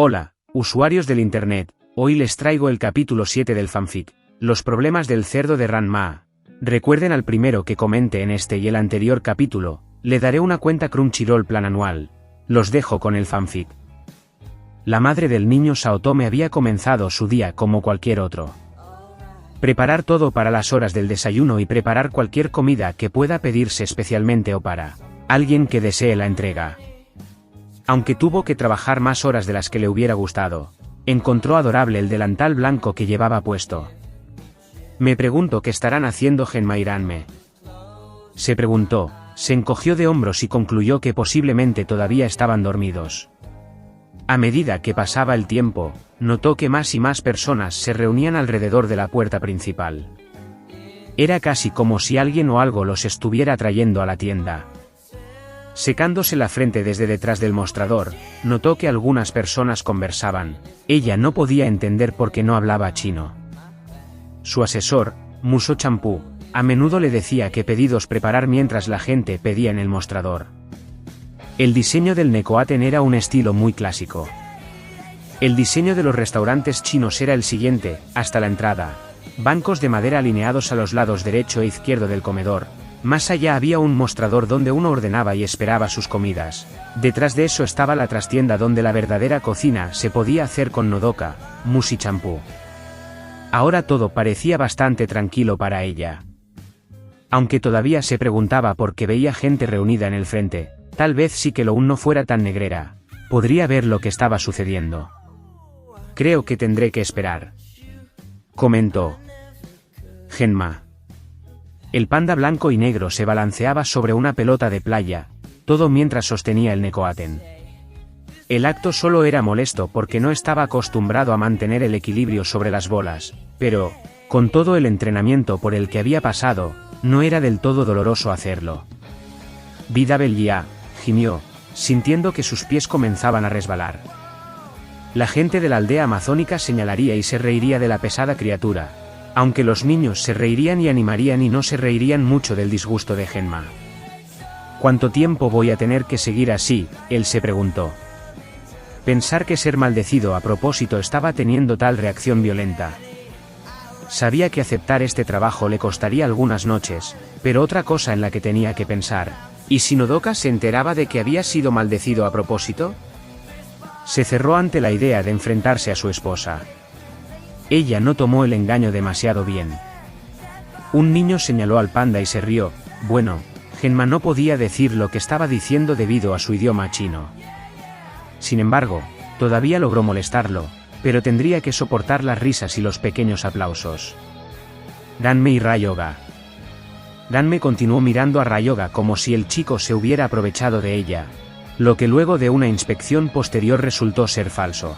Hola, usuarios del Internet, hoy les traigo el capítulo 7 del fanfic, los problemas del cerdo de Ranma. Recuerden al primero que comente en este y el anterior capítulo, le daré una cuenta Crunchyroll plan anual. Los dejo con el fanfic. La madre del niño Saotome había comenzado su día como cualquier otro. Preparar todo para las horas del desayuno y preparar cualquier comida que pueda pedirse especialmente o para alguien que desee la entrega. Aunque tuvo que trabajar más horas de las que le hubiera gustado, encontró adorable el delantal blanco que llevaba puesto. Me pregunto qué estarán haciendo Genma y Ranme. Se preguntó, se encogió de hombros y concluyó que posiblemente todavía estaban dormidos. A medida que pasaba el tiempo, notó que más y más personas se reunían alrededor de la puerta principal. Era casi como si alguien o algo los estuviera trayendo a la tienda. Secándose la frente desde detrás del mostrador, notó que algunas personas conversaban. Ella no podía entender por qué no hablaba chino. Su asesor, Muso Champú, a menudo le decía qué pedidos preparar mientras la gente pedía en el mostrador. El diseño del Nekoaten era un estilo muy clásico. El diseño de los restaurantes chinos era el siguiente: hasta la entrada, bancos de madera alineados a los lados derecho e izquierdo del comedor. Más allá había un mostrador donde uno ordenaba y esperaba sus comidas. Detrás de eso estaba la trastienda donde la verdadera cocina se podía hacer con Nodoka, Mushi Champú. Ahora todo parecía bastante tranquilo para ella. Aunque todavía se preguntaba por qué veía gente reunida en el frente, tal vez sí que no fuera tan negrera. Podría ver lo que estaba sucediendo. Creo que tendré que esperar, comentó Genma. El panda blanco y negro se balanceaba sobre una pelota de playa, todo mientras sostenía el Nekoaten. El acto solo era molesto porque no estaba acostumbrado a mantener el equilibrio sobre las bolas, pero, con todo el entrenamiento por el que había pasado, no era del todo doloroso hacerlo. Vida Bellia, gimió, sintiendo que sus pies comenzaban a resbalar. La gente de la aldea amazónica señalaría y se reiría de la pesada criatura, aunque los niños se reirían y animarían y no se reirían mucho del disgusto de Genma. ¿Cuánto tiempo voy a tener que seguir así?, él se preguntó. Pensar que ser maldecido a propósito estaba teniendo tal reacción violenta. Sabía que aceptar este trabajo le costaría algunas noches, pero otra cosa en la que tenía que pensar: ¿y si Nodoka se enteraba de que había sido maldecido a propósito? Se cerró ante la idea de enfrentarse a su esposa. Ella no tomó el engaño demasiado bien. Un niño señaló al panda y se rió. Bueno, Genma no podía decir lo que estaba diciendo debido a su idioma chino. Sin embargo, todavía logró molestarlo, pero tendría que soportar las risas y los pequeños aplausos. Ranme y Ryoga. Ranme continuó mirando a Ryoga como si el chico se hubiera aprovechado de ella, lo que luego de una inspección posterior resultó ser falso.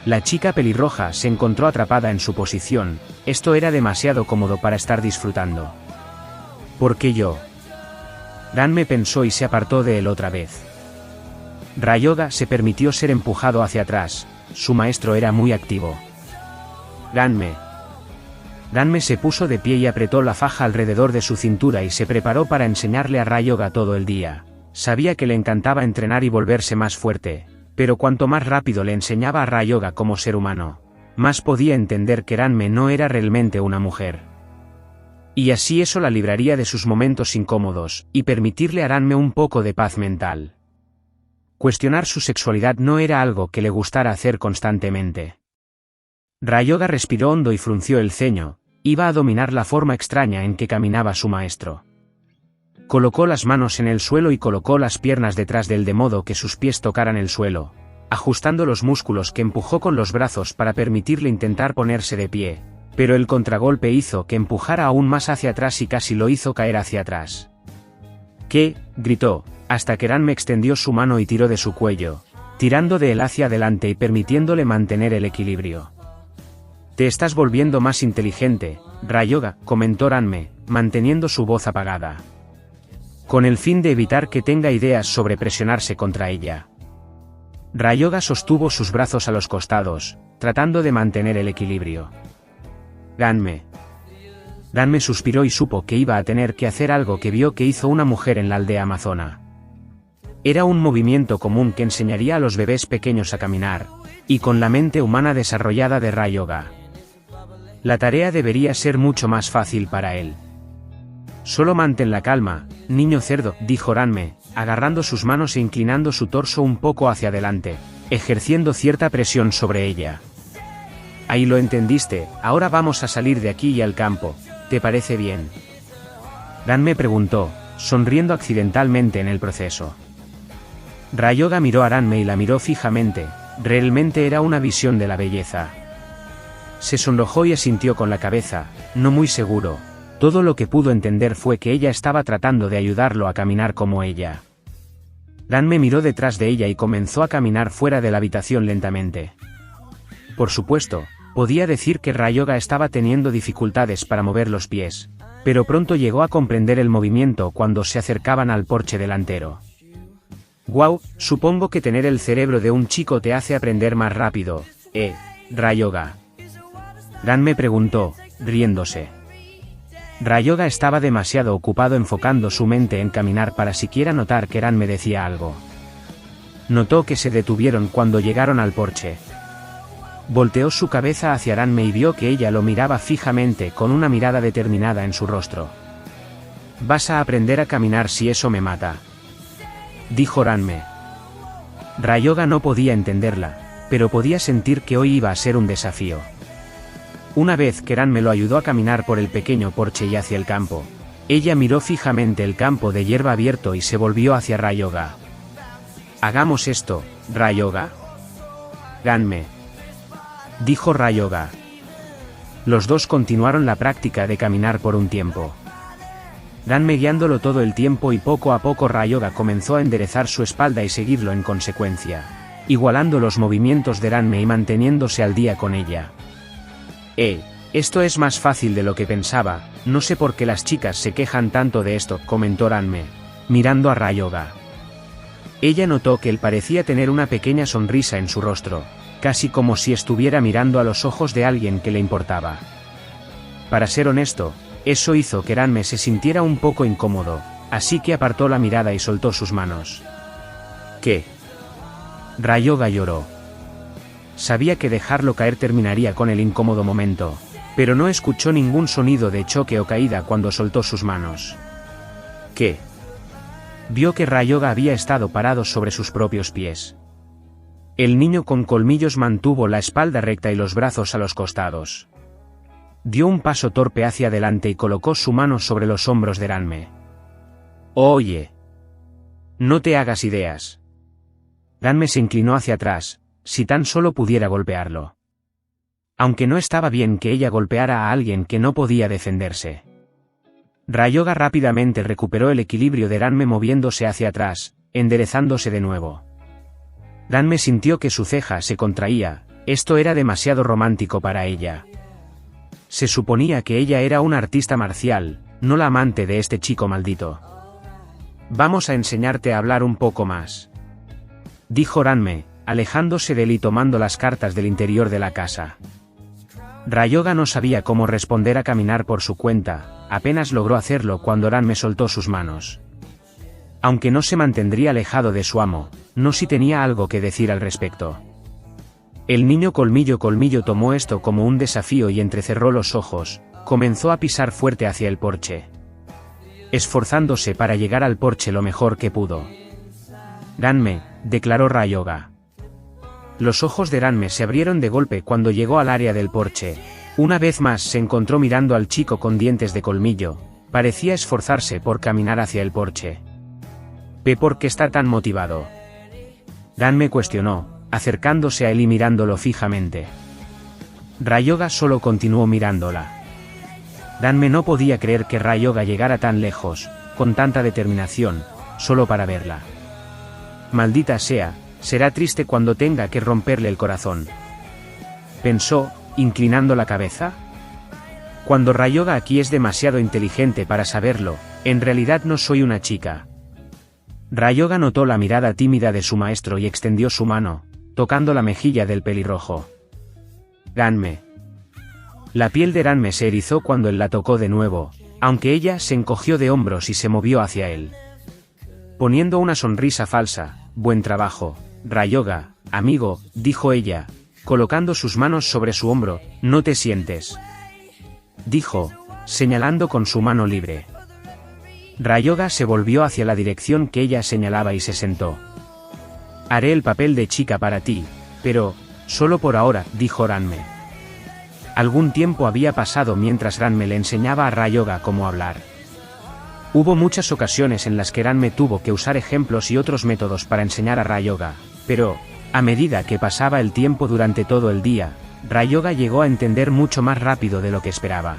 La chica pelirroja se encontró atrapada en su posición. Esto era demasiado cómodo para estar disfrutando. ¿Por qué yo? Ranme pensó y se apartó de él otra vez. Ryoga se permitió ser empujado hacia atrás. Su maestro era muy activo. Ranme. Ranme se puso de pie y apretó la faja alrededor de su cintura y se preparó para enseñarle a Ryoga todo el día. Sabía que le encantaba entrenar y volverse más fuerte, pero cuanto más rápido le enseñaba a Ryoga como ser humano, más podía entender que Ranme no era realmente una mujer. Y así eso la libraría de sus momentos incómodos, y permitirle a Ranme un poco de paz mental. Cuestionar su sexualidad no era algo que le gustara hacer constantemente. Ryoga respiró hondo y frunció el ceño. Iba a dominar la forma extraña en que caminaba su maestro. Colocó las manos en el suelo y colocó las piernas detrás de él de modo que sus pies tocaran el suelo, ajustando los músculos que empujó con los brazos para permitirle intentar ponerse de pie, pero el contragolpe hizo que empujara aún más hacia atrás y casi lo hizo caer hacia atrás. ¿Qué?, gritó, hasta que Ranme extendió su mano y tiró de su cuello, tirando de él hacia adelante y permitiéndole mantener el equilibrio. Te estás volviendo más inteligente, Ryoga, comentó Ranme, manteniendo su voz apagada, con el fin de evitar que tenga ideas sobre presionarse contra ella. Ryoga sostuvo sus brazos a los costados, tratando de mantener el equilibrio. Ranme. Ranme suspiró y supo que iba a tener que hacer algo que vio que hizo una mujer en la aldea amazona. Era un movimiento común que enseñaría a los bebés pequeños a caminar, y con la mente humana desarrollada de Rayoga, la tarea debería ser mucho más fácil para él. Solo mantén la calma, niño cerdo, dijo Ranme, agarrando sus manos e inclinando su torso un poco hacia adelante, ejerciendo cierta presión sobre ella. Ahí lo entendiste, ahora vamos a salir de aquí y al campo, ¿te parece bien? Ranme preguntó, sonriendo accidentalmente en el proceso. Rayoga miró a Ranme y la miró fijamente, realmente era una visión de la belleza. Se sonrojó y asintió con la cabeza, no muy seguro. Todo lo que pudo entender fue que ella estaba tratando de ayudarlo a caminar como ella. Ranme miró detrás de ella y comenzó a caminar fuera de la habitación lentamente. Por supuesto, podía decir que Rayoga estaba teniendo dificultades para mover los pies, pero pronto llegó a comprender el movimiento cuando se acercaban al porche delantero. Guau, supongo que tener el cerebro de un chico te hace aprender más rápido, Rayoga. Ranme preguntó, riéndose. Rayoga estaba demasiado ocupado enfocando su mente en caminar para siquiera notar que Ranme decía algo. Notó que se detuvieron cuando llegaron al porche. Volteó su cabeza hacia Ranme y vio que ella lo miraba fijamente con una mirada determinada en su rostro. «Vas a aprender a caminar si eso me mata», dijo Ranme. Rayoga no podía entenderla, pero podía sentir que hoy iba a ser un desafío. Una vez que Ranme lo ayudó a caminar por el pequeño porche y hacia el campo, ella miró fijamente el campo de hierba abierto y se volvió hacia Rayoga. «Hagamos esto, Rayoga». «Ranme», dijo Rayoga. Los dos continuaron la práctica de caminar por un tiempo. Ranme guiándolo todo el tiempo y poco a poco Rayoga comenzó a enderezar su espalda y seguirlo en consecuencia, igualando los movimientos de Ranme y manteniéndose al día con ella. Esto es más fácil de lo que pensaba, no sé por qué las chicas se quejan tanto de esto, comentó Ranme, mirando a Rayoga. Ella notó que él parecía tener una pequeña sonrisa en su rostro, casi como si estuviera mirando a los ojos de alguien que le importaba. Para ser honesto, eso hizo que Ranme se sintiera un poco incómodo, así que apartó la mirada y soltó sus manos. ¿Qué? Rayoga lloró. Sabía que dejarlo caer terminaría con el incómodo momento, pero no escuchó ningún sonido de choque o caída cuando soltó sus manos. ¿Qué? Vio que Rayoga había estado parado sobre sus propios pies. El niño con colmillos mantuvo la espalda recta y los brazos a los costados. Dio un paso torpe hacia adelante y colocó su mano sobre los hombros de Ranme. «Oye. No te hagas ideas». Ranme se inclinó hacia atrás, si tan solo pudiera golpearlo. Aunque no estaba bien que ella golpeara a alguien que no podía defenderse. Rayoga rápidamente recuperó el equilibrio de Ranme moviéndose hacia atrás, enderezándose de nuevo. Ranme sintió que su ceja se contraía, esto era demasiado romántico para ella. Se suponía que ella era una artista marcial, no la amante de este chico maldito. «Vamos a enseñarte a hablar un poco más», dijo Ranme, alejándose de él y tomando las cartas del interior de la casa. Rayoga no sabía cómo responder a caminar por su cuenta, apenas logró hacerlo cuando Ranme soltó sus manos. Aunque no se mantendría alejado de su amo, no si tenía algo que decir al respecto. El niño colmillo tomó esto como un desafío y entrecerró los ojos, comenzó a pisar fuerte hacia el porche, esforzándose para llegar al porche lo mejor que pudo. «Ranme», declaró Rayoga. Los ojos de Ranme se abrieron de golpe cuando llegó al área del porche. Una vez más se encontró mirando al chico con dientes de colmillo, parecía esforzarse por caminar hacia el porche. «¿Por qué está tan motivado?», Ranme cuestionó, acercándose a él y mirándolo fijamente. Rayoga solo continuó mirándola. Ranme no podía creer que Rayoga llegara tan lejos, con tanta determinación, solo para verla. Maldita sea, será triste cuando tenga que romperle el corazón, pensó, inclinando la cabeza. Cuando Rayoga aquí es demasiado inteligente para saberlo, en realidad no soy una chica. Rayoga notó la mirada tímida de su maestro y extendió su mano, tocando la mejilla del pelirrojo. «Ranme». La piel de Ranme se erizó cuando él la tocó de nuevo, aunque ella se encogió de hombros y se movió hacia él. Poniendo una sonrisa falsa. Buen trabajo, Ryoga, amigo, dijo ella, colocando sus manos sobre su hombro. ¿No te sientes?, dijo, señalando con su mano libre. Ryoga se volvió hacia la dirección que ella señalaba y se sentó. Haré el papel de chica para ti, pero, solo por ahora, dijo Ranme. Algún tiempo había pasado mientras Ranme le enseñaba a Ryoga cómo hablar. Hubo muchas ocasiones en las que Ranme tuvo que usar ejemplos y otros métodos para enseñar a Ryoga, pero, a medida que pasaba el tiempo durante todo el día, Ryoga llegó a entender mucho más rápido de lo que esperaba.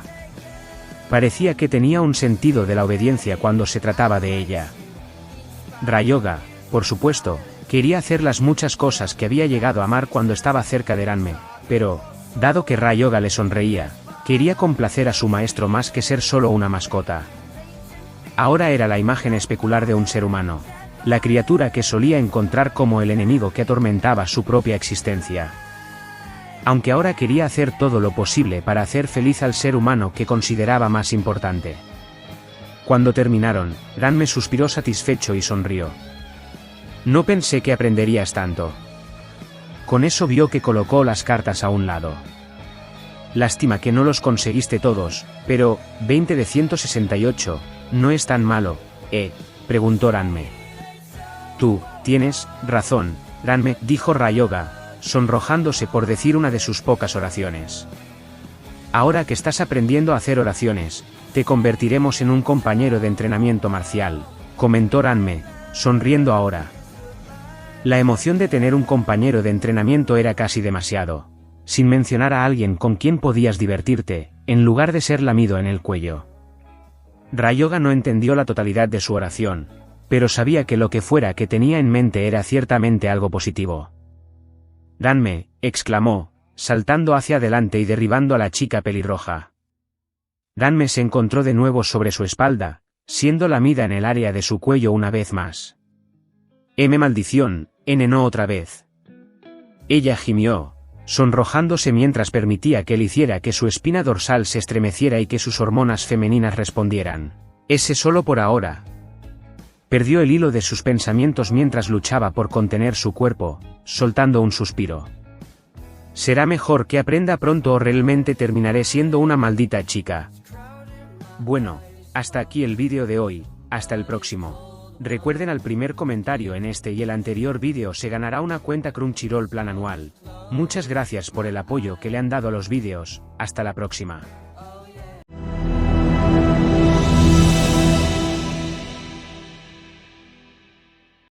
Parecía que tenía un sentido de la obediencia cuando se trataba de ella. Ryoga, por supuesto, quería hacer las muchas cosas que había llegado a amar cuando estaba cerca de Ranme, pero, dado que Ryoga le sonreía, quería complacer a su maestro más que ser solo una mascota. Ahora era la imagen especular de un ser humano, la criatura que solía encontrar como el enemigo que atormentaba su propia existencia. Aunque ahora quería hacer todo lo posible para hacer feliz al ser humano que consideraba más importante. Cuando terminaron, Ranme suspiró satisfecho y sonrió. No pensé que aprenderías tanto. Con eso vio que colocó las cartas a un lado. Lástima que no los conseguiste todos, pero, 20 de 168, no es tan malo, preguntó Ranme. Tú, tienes razón, Ranme, dijo Ryoga, sonrojándose por decir una de sus pocas oraciones. Ahora que estás aprendiendo a hacer oraciones, te convertiremos en un compañero de entrenamiento marcial, comentó Ranme, sonriendo ahora. La emoción de tener un compañero de entrenamiento era casi demasiado, sin mencionar a alguien con quien podías divertirte, en lugar de ser lamido en el cuello. Ryoga no entendió la totalidad de su oración, pero sabía que lo que fuera que tenía en mente era ciertamente algo positivo. Ranme, exclamó, saltando hacia adelante y derribando a la chica pelirroja. Ranme se encontró de nuevo sobre su espalda, siendo lamida en el área de su cuello una vez más. Maldición, no otra vez. Ella gimió, sonrojándose mientras permitía que él hiciera que su espina dorsal se estremeciera y que sus hormonas femeninas respondieran. Ese solo por ahora. Perdió el hilo de sus pensamientos mientras luchaba por contener su cuerpo, soltando un suspiro. Será mejor que aprenda pronto o realmente terminaré siendo una maldita chica. Bueno, hasta aquí el vídeo de hoy, hasta el próximo. Recuerden al primer comentario en este y el anterior vídeo se ganará una cuenta Crunchyroll plan anual. Muchas gracias por el apoyo que le han dado a los vídeos, hasta la próxima.